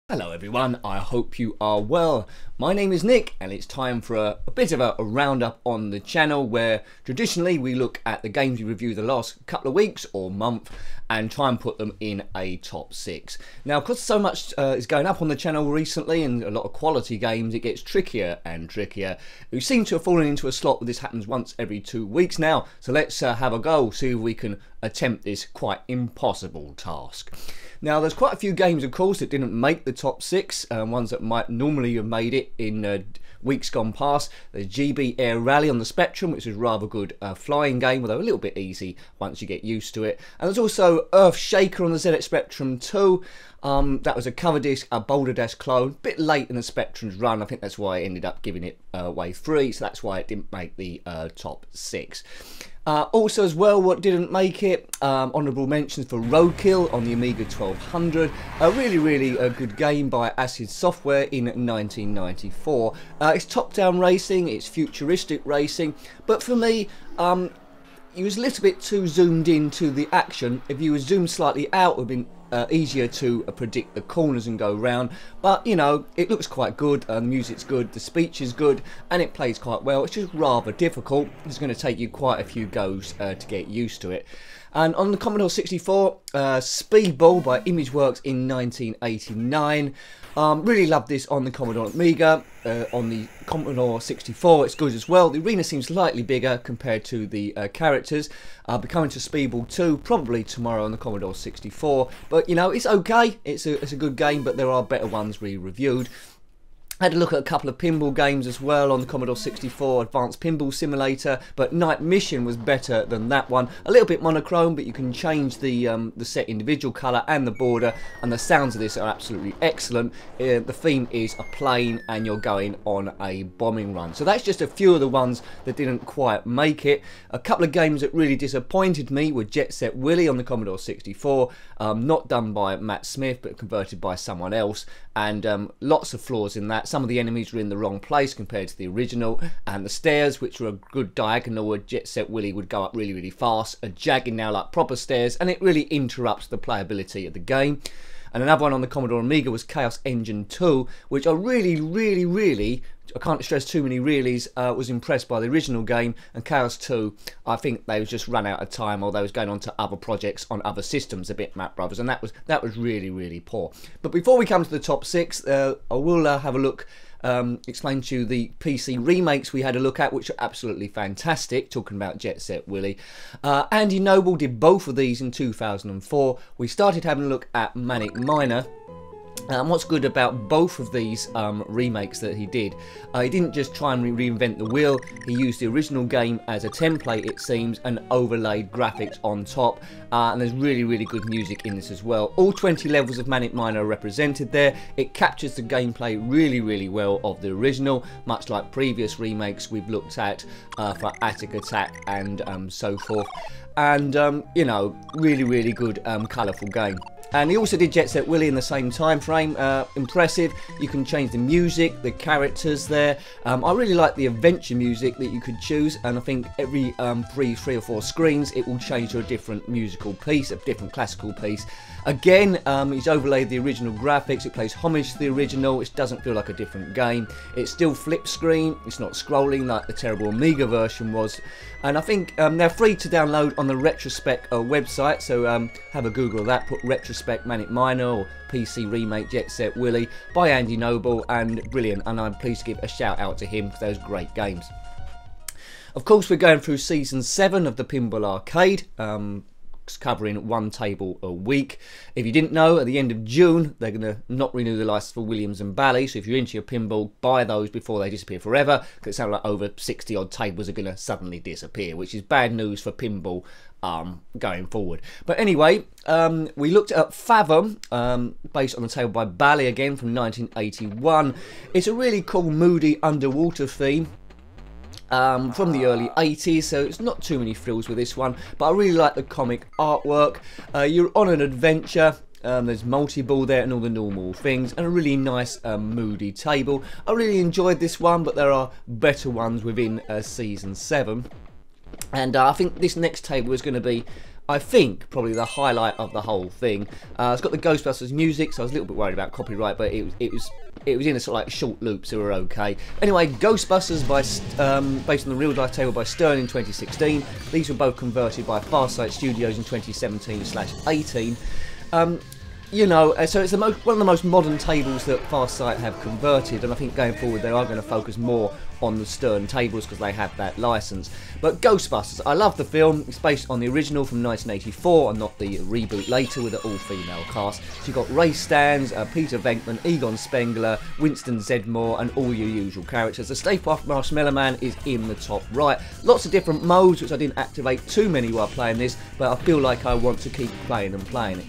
Hello everyone, I hope you are well. My name is Nick and it's time for a bit of a roundup on the channel where traditionally we look at the games we review the last couple of weeks or month and try and put them in a top 6. Now because so much is going up on the channel recently and a lot of quality games, it gets trickier and trickier. We seem to have fallen into a slot where this happens once every 2 weeks now, so let's have a go, see if we can attempt this quite impossible task. Now there's quite a few games of course that didn't make the top 6, ones that might normally have made it in weeks gone past. There's GB Air Rally on the Spectrum, which is a rather good flying game, although a little bit easy once you get used to it. And there's also Earth Shaker on the ZX Spectrum 2. That was a cover disc, a Boulder Dash clone, bit late in the Spectrum's run. I think that's why I ended up giving it away free, so that's why it didn't make the top 6. Also as well, what didn't make it, honourable mentions for Roadkill on the Amiga 1200, a really good game by Acid Software in 1994. It's top-down racing, it's futuristic racing, but for me, it was a little bit too zoomed into the action. If you were zoomed slightly out, it would have been easier to predict the corners and go round, but you know, it looks quite good, the music's good, the speech is good, and it plays quite well. It's just rather difficult. It's going to take you quite a few goes to get used to it. And on the Commodore 64, Speedball by Imageworks in 1989. Really loved this on the Commodore Amiga. On the Commodore 64 it's good as well. The arena seems slightly bigger compared to the characters. I'll be coming to Speedball 2 probably tomorrow on the Commodore 64, but you know, it's okay, it's a good game, but there are better ones we reviewed. I had a look at a couple of pinball games as well on the Commodore 64, Advanced Pinball Simulator, but Night Mission was better than that one. A little bit monochrome, but you can change the set individual colour and the border, and the sounds of this are absolutely excellent. The theme is a plane and you're going on a bombing run. So that's just a few of the ones that didn't quite make it. A couple of games that really disappointed me were Jet Set Willy on the Commodore 64, not done by Matt Smith but converted by someone else, and lots of flaws in that. Some of the enemies were in the wrong place compared to the original, and the stairs, which were a good diagonal where Jet Set Willy would go up really fast, are jagging now like proper stairs, and it really interrupts the playability of the game. And another one on the Commodore Amiga was Chaos Engine 2, which I really, I can't stress too many reallys, was impressed by the original game, and Chaos 2, I think they was just run out of time, or they was going on to other projects on other systems, a bit Matt Brothers, and that was really poor. But before we come to the top 6, I will have a look, explain to you the PC remakes we had a look at, which are absolutely fantastic, talking about Jet Set Willy. Andy Noble did both of these in 2004. We started having a look at Manic Miner. And what's good about both of these remakes that he did, he didn't just try and reinvent the wheel, he used the original game as a template, it seems, and overlaid graphics on top, and there's really good music in this as well. All 20 levels of Manic Miner are represented there. It captures the gameplay really well of the original, much like previous remakes we've looked at for Attic Attack and so forth, and you know, really good colourful game. And he also did Jet Set Willy in the same time frame. Impressive. You can change the music, the characters there. I really like the adventure music that you could choose, and I think every three or four screens it will change to a different musical piece, a different classical piece. Again, he's overlaid the original graphics. It plays homage to the original. It doesn't feel like a different game. It's still flip screen. It's not scrolling like the terrible Amiga version was. And I think they're free to download on the Retrospect website, so have a Google of that, put Retrospect Manic Miner or PC Remake Jet Set Willy by Andy Noble, and brilliant, and I'm pleased to give a shout out to him for those great games. Of course, we're going through Season 7 of the Pinball Arcade, covering one table a week. If you didn't know, at the end of June they're going to not renew the license for Williams and Bally, so if you're into your pinball, buy those before they disappear forever, because it sounds like over 60 odd tables are going to suddenly disappear, which is bad news for pinball going forward. But anyway, we looked at Fathom, based on the table by Bally again from 1981. It's a really cool moody underwater theme from the early 80s, so it's not too many thrills with this one, but I really like the comic artwork. You're on an adventure, there's multi-ball there and all the normal things, and a really nice moody table. I really enjoyed this one, but there are better ones within Season 7. And I think this next table is going to be I think probably the highlight of the whole thing. It's got the Ghostbusters music, so I was a little bit worried about copyright, but it was in a sort of like short loop, so we're okay. Anyway, Ghostbusters based on the real life table by Stern in 2016. These were both converted by Farsight Studios in 2017/18. You know, so it's one of the most modern tables that Farsight have converted, and I think going forward they are going to focus more on the Stern tables because they have that license. But Ghostbusters, I love the film. It's based on the original from 1984 and not the reboot later with an all-female cast. So you've got Ray Stantz, Peter Venkman, Egon Spengler, Winston Zeddemore, and all your usual characters. The Stay Puft Marshmallow Man is in the top right. Lots of different modes, which I didn't activate too many while playing this, but I feel like I want to keep playing and playing it.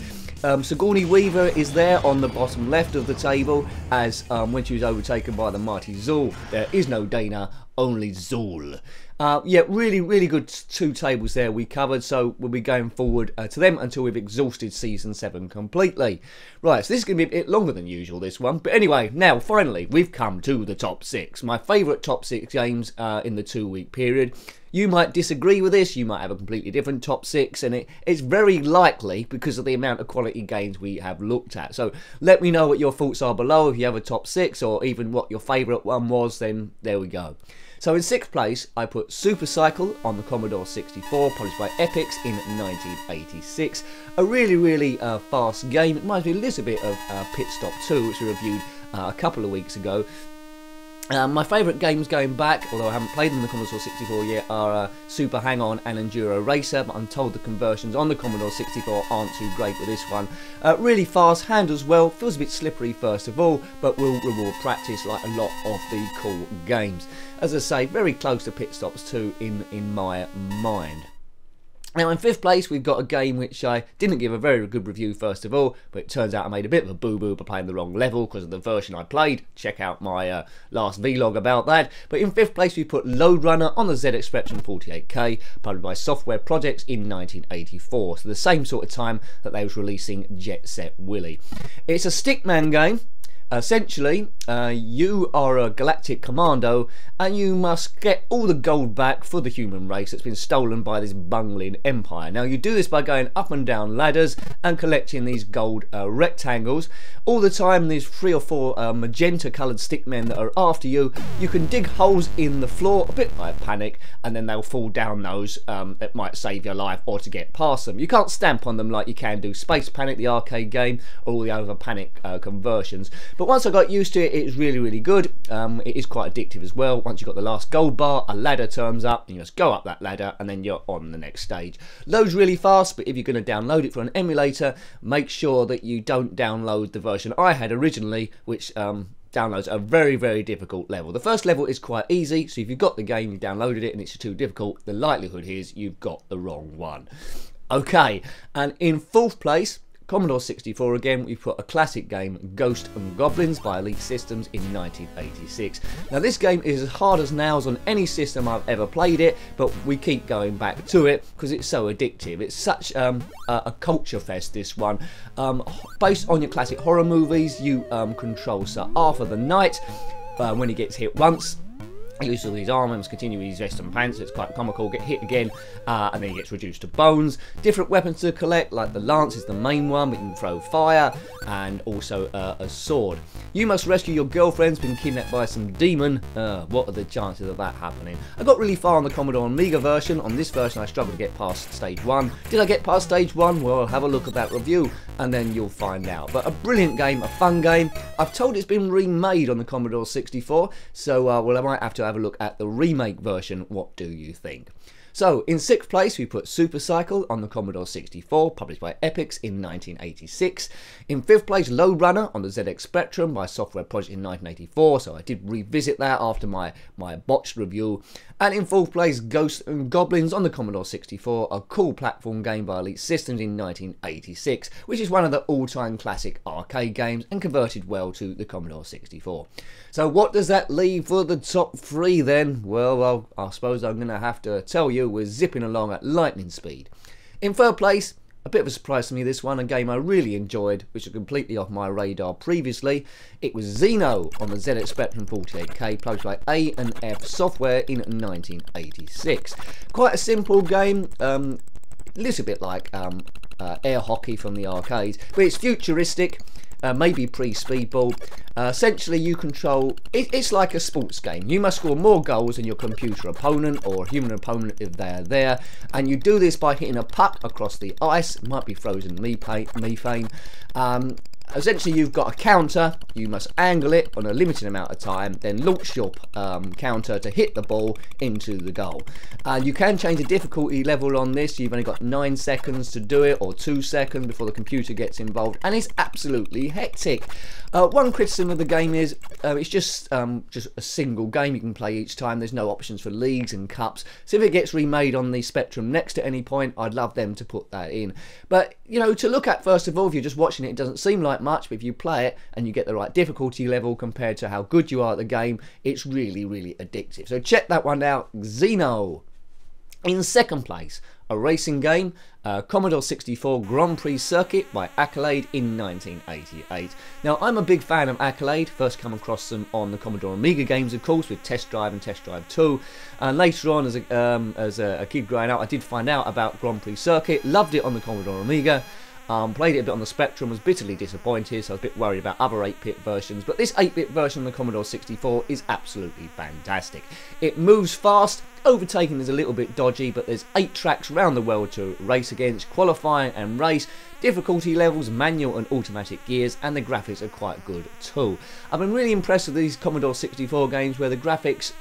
Sigourney Weaver is there on the bottom left of the table as when she was overtaken by the mighty Zuul. There is no Dana, only Zuul. Yeah, really good two tables there we covered, so we'll be going forward to them until we've exhausted Season 7 completely. Right, so this is going to be a bit longer than usual, this one. But anyway, now finally, we've come to the top 6. My favourite top 6 games in the 2-week period. You might disagree with this, you might have a completely different top 6, and it's very likely because of the amount of quality games we have looked at. So let me know what your thoughts are below. If you have a top 6 or even what your favourite one was, then there we go. So in 6th place, I put Super Cycle on the Commodore 64, published by Epix in 1986. A really fast game. It reminds me a little bit of Pit Stop 2, which we reviewed a couple of weeks ago. My favourite games going back, although I haven't played them on the Commodore 64 yet, are Super Hang-On and Enduro Racer, but I'm told the conversions on the Commodore 64 aren't too great with this one. Really fast, handles well, feels a bit slippery first of all, but will reward practice like a lot of the cool games. As I say, very close to Pit Stops 2 in my mind. Now in 5th place we've got a game which I didn't give a very good review first of all, but it turns out I made a bit of a boo-boo by playing the wrong level because of the version I played. Check out my last vlog about that. But in 5th place we put Lode Runner on the ZX Spectrum 48K, published by Software Projects in 1984, so the same sort of time that they was releasing Jet Set Willy. It's a stickman game. Essentially, you are a galactic commando and you must get all the gold back for the human race that's been stolen by this bungling empire. Now you do this by going up and down ladders and collecting these gold rectangles. All the time there's 3 or 4 magenta coloured stickmen that are after you. You can dig holes in the floor, a bit like Panic, and then they'll fall down those that might save your life or to get past them. You can't stamp on them like you can do Space Panic, the arcade game, or all the other Panic conversions. But once I got used to it, it's really good. It is quite addictive as well. Once you've got the last gold bar, a ladder turns up, and you just go up that ladder, and then you're on the next stage. Loads really fast, but if you're going to download it for an emulator, make sure that you don't download the version I had originally, which downloads a very difficult level. The first level is quite easy, so if you've got the game, you downloaded it, and it's too difficult, the likelihood is you've got the wrong one. Okay, and in 4th place, Commodore 64 again, we put a classic game, Ghosts and Goblins by Elite Systems in 1986. Now this game is as hard as nails on any system I've ever played it, but we keep going back to it because it's so addictive. It's such a culture fest, this one. Based on your classic horror movies, you control Sir Arthur the Knight. When he gets hit once, he loses all his armour, must continue with his vest and pants. It's quite comical. Get hit again, and then he gets reduced to bones. Different weapons to collect, like the lance is the main one. We can throw fire, and also a sword. You must rescue your girlfriend's been kidnapped by some demon. What are the chances of that happening? I got really far on the Commodore Amiga version. On this version, I struggled to get past stage 1. Did I get past stage 1? Well, have a look at that review, and then you'll find out. But a brilliant game, a fun game. I've told it's been remade on the Commodore 64, so well, I might have to have a look at the remake version. What do you think? So in 6th place we put Super Cycle on the Commodore 64, published by Epix in 1986. In 5th place Lode Runner on the ZX Spectrum by Software Project in 1984, so I did revisit that after my botched review. And in 4th place Ghosts and Goblins on the Commodore 64, a cool platform game by Elite Systems in 1986, which is one of the all-time classic arcade games and converted well to the Commodore 64. So what does that leave for the top 3 then? Well, I suppose I'm going to have to tell you we're zipping along at lightning speed. In 3rd place, a bit of a surprise to me this one, a game I really enjoyed, which was completely off my radar previously. It was Xeno on the ZX Spectrum 48K, published by A&F Software in 1986. Quite a simple game. a little bit like air hockey from the arcades, but it's futuristic. Maybe pre-speedball. Essentially you control, it's like a sports game. You must score more goals than your computer opponent or human opponent if they are there, and you do this by hitting a puck across the ice. It might be frozen methane. Essentially you've got a counter, you must angle it on a limited amount of time, then launch your counter to hit the ball into the goal. You can change the difficulty level on this. You've only got 9 seconds to do it, or 2 seconds before the computer gets involved, and it's absolutely hectic. One criticism of the game is it's just a single game you can play each time. There's no options for leagues and cups, so if it gets remade on the Spectrum Next at any point, I'd love them to put that in. But you know, to look at, first of all, if you're just watching it, it doesn't seem like much, but if you play it and you get the right difficulty level compared to how good you are at the game, it's really, really addictive. So check that one out, Xeno. In second place, a racing game, Commodore 64 Grand Prix Circuit by Accolade in 1988. Now, I'm a big fan of Accolade. First come across them on the Commodore Amiga games, of course, with Test Drive and Test Drive 2. And later on, as a kid growing up, I did find out about Grand Prix Circuit. Loved it on the Commodore Amiga. Played it a bit on the Spectrum, was bitterly disappointed, so I was a bit worried about other 8-bit versions, but this 8-bit version on the Commodore 64 is absolutely fantastic. It moves fast, overtaking is a little bit dodgy, but there's 8 tracks around the world to race against, qualify and race, difficulty levels, manual and automatic gears, and the graphics are quite good too. I've been really impressed with these Commodore 64 games where the graphics,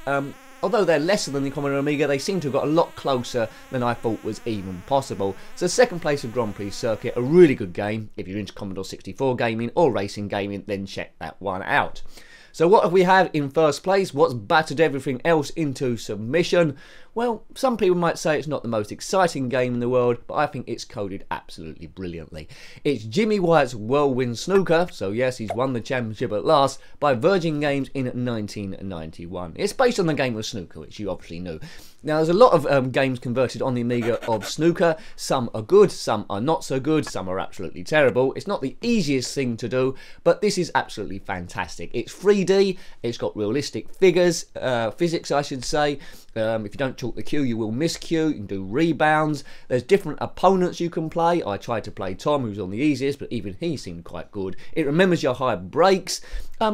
although they're lesser than the Commodore Amiga, they seem to have got a lot closer than I thought was even possible. So second place of Grand Prix Circuit, a really good game. If you're into Commodore 64 gaming or racing gaming, then check that one out. So what have we had in first place? What's battered everything else into submission? Well, some people might say it's not the most exciting game in the world, but I think it's coded absolutely brilliantly. It's Jimmy White's Whirlwind Snooker, so yes, he's won the championship at last, by Virgin Games in 1991. It's based on the game of snooker, which you obviously knew. Now, there's a lot of games converted on the Amiga of snooker. Some are good, some are not so good, some are absolutely terrible. It's not the easiest thing to do, but this is absolutely fantastic. It's 3D, it's got realistic physics, I should say. If you don't talk the cue, you will miss cue. You can do rebounds. There's different opponents you can play. I tried to play Tom, who's on the easiest, but even he seemed quite good. It remembers your high breaks.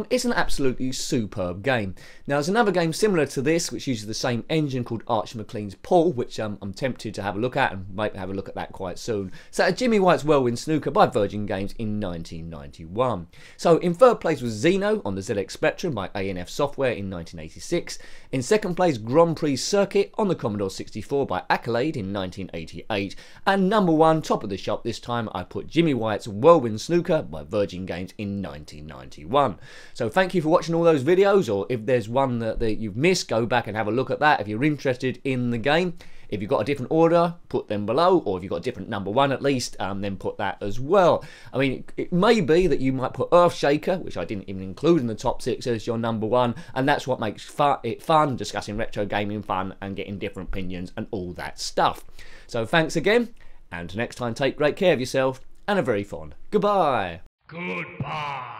It's an absolutely superb game. Now, there's another game similar to this, which uses the same engine, called Arch McLean's Pool, which I'm tempted to have a look at, and might have a look at that quite soon. So, Jimmy White's Whirlwind Snooker by Virgin Games in 1991. So, in third place was Xeno on the ZX Spectrum by A&F Software in 1986. In second place, Grand Prix Circuit on the Commodore 64 by Accolade in 1988. And number one, top of the shop this time, I put Jimmy White's Whirlwind Snooker by Virgin Games in 1991. So thank you for watching all those videos, or if there's one that you've missed, go back and have a look at that if you're interested in the game. If you've got a different order, put them below, or if you've got a different number one at least, then put that as well. I mean, it may be that you might put Earthshaker, which I didn't even include in the top 6, as your number one, and that's what makes it fun, discussing retro gaming fun and getting different opinions and all that stuff. So thanks again, and until next time, take great care of yourself, and a very fond goodbye. Goodbye.